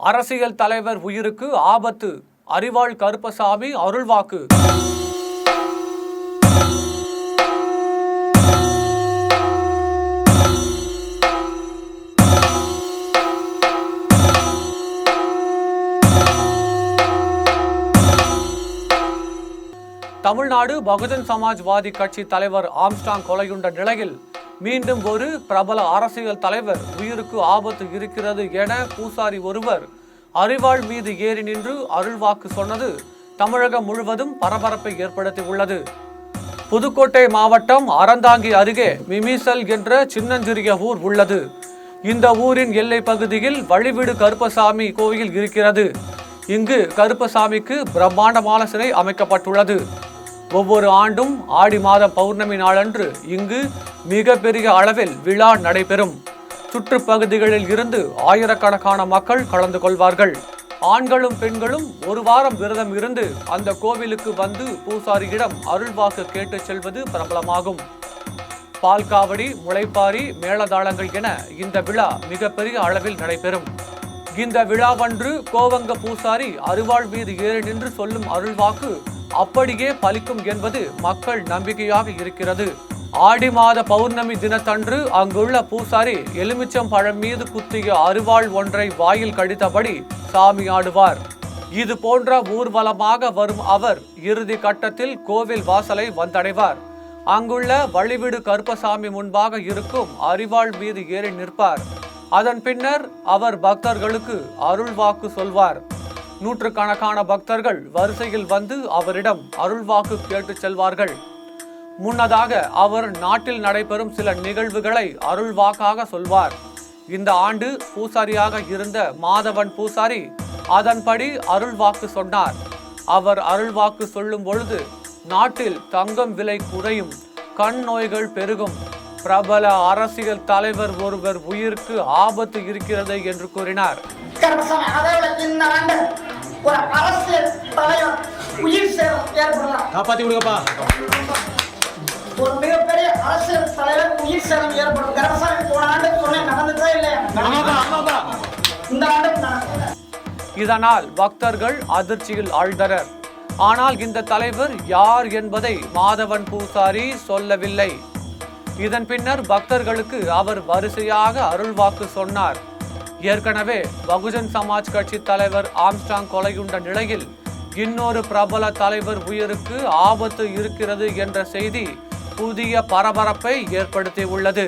அரசியல் தலைவர் உயிருக்கு ஆபத்து, அரிவாள் கருப்பசாமி அருள்வாக்கு. தமிழ்நாடு பகுஜன் சமாஜ்வாதி கட்சி தலைவர் ஆம்ஸ்ட்ராங் கொலையுண்ட நிலையில் மீண்டும் ஒரு பிரபல அரசியல் தலைவர் உயிருக்கு ஆபத்து இருக்கிறது என பூசாரி ஒருவர் அரிவாள் மீது ஏறி நின்று அருள்வாக்கு சொன்னது தமிழகம் முழுவதும் பரபரப்பை ஏற்படுத்தியுள்ளது. புதுக்கோட்டை மாவட்டம் அறந்தாங்கி அருகே மிமிசல் என்ற சின்னஞ்சிறிய ஊர் உள்ளது. இந்த ஊரின் எல்லை பகுதியில் வழிவிடு கருப்பசாமி கோயில் இருக்கிறது. இங்கு கருப்பசாமிக்கு பிரம்மாண்டமான சிலை அமைக்கப்பட்டுள்ளது. ஒவ்வொரு ஆண்டும் ஆடி மாத பௌர்ணமி நாளன்று இங்கு மிக பெரிய அளவில் விழா நடைபெறும். சுற்றுப்பகுதிகளில் இருந்து ஆயிரக்கணக்கான மக்கள் கலந்து கொள்வார்கள். ஆண்களும் பெண்களும் ஒரு வாரம் விரதம் இருந்து அந்த கோவிலுக்கு வந்து பூசாரியிடம் அருள்வாக்கு கேட்டு செல்வது பிரபலமாகும். பால்காவடி, முளைப்பாரி, மேளதாளங்கள் என இந்த விழா மிகப்பெரிய அளவில் நடைபெறும். இந்த விழாவன்று கோவங்க பூசாரி அரிவாள் மீது ஏறி நின்று சொல்லும் அருள்வாக்கு அப்படியே பலிக்கும் என்பது மக்கள் நம்பிக்கையாக இருக்கிறது. ஆடி மாத பௌர்ணமி தினத்தன்று அங்குள்ள பூசாரி எலுமிச்சம் பழம் மீது குத்திய அரிவாள் ஒன்றை வாயில் கடித்தபடி சாமி ஆடுவார். இது போன்ற ஊர்வலமாக வரும் அவர் இறுதி கட்டத்தில் கோவில் வாசலை வந்தடைவார். அங்குள்ள வழிவிடு கருப்பசாமி முன்பாக இருக்கும் அரிவாள் மீது ஏறி நிற்பார். அதன் பின்னர் அவர் பக்தர்களுக்கு அருள்வாக்கு சொல்வார். நூற்றுக்கணக்கான பக்தர்கள் வரிசையில் வந்து அவரிடம் அருள்வாக்கு கேட்டு செல்வார்கள். முன்னதாக அவர் நாட்டில் நடைபெறும் சில நிகழ்வுகளை அருள்வாக்காக சொல்வார். இந்த ஆண்டு பூசாரியாக இருந்த மாதவன் பூசாரி அதன்படி அருள்வாக்கு சொன்னார். அவர் அருள்வாக்கு சொல்லும் பொழுது நாட்டில் தங்கம் விலை குறையும், கண் நோய்கள் பெருகும், பிரபல அரசியல் தலைவர் ஒருவர் உயிருக்கு ஆபத்து இருக்கிறது என்று கூறினார். ஒரு அரசியல் தலைவர் உயிர் சேதம் ஏற்படலாம். காப்பாத்தி விடுங்கப்பா. ஒரு மிகப்பெரிய அரசியல் தலைவர் உயிர் சேதம் ஏற்படும். கருப்பசாமி போன ஆண்டு சொன்ன நடந்துச்சா இல்லையா? இந்த ஆண்டு இதனால் பக்தர்கள் அதிர்ச்சியில் ஆழ்ந்தனர். ஆனால் இந்த தலைவர் யார் என்பதை மாதவன் பூசாரி சொல்லவில்லை. இதன் பின்னர் பக்தர்களுக்கு அவர் வரிசையாக அருள்வாக்கு சொன்னார். ஏற்கனவே பகுஜன் சமாஜ் கட்சி தலைவர் ஆம்ஸ்ட்ராங் கொலையுண்ட நிலையில் இன்னொரு பிரபல தலைவர் உயிருக்கு ஆபத்து இருக்கிறது என்ற செய்தி புதிய பரபரப்பை ஏற்படுத்தியுள்ளது.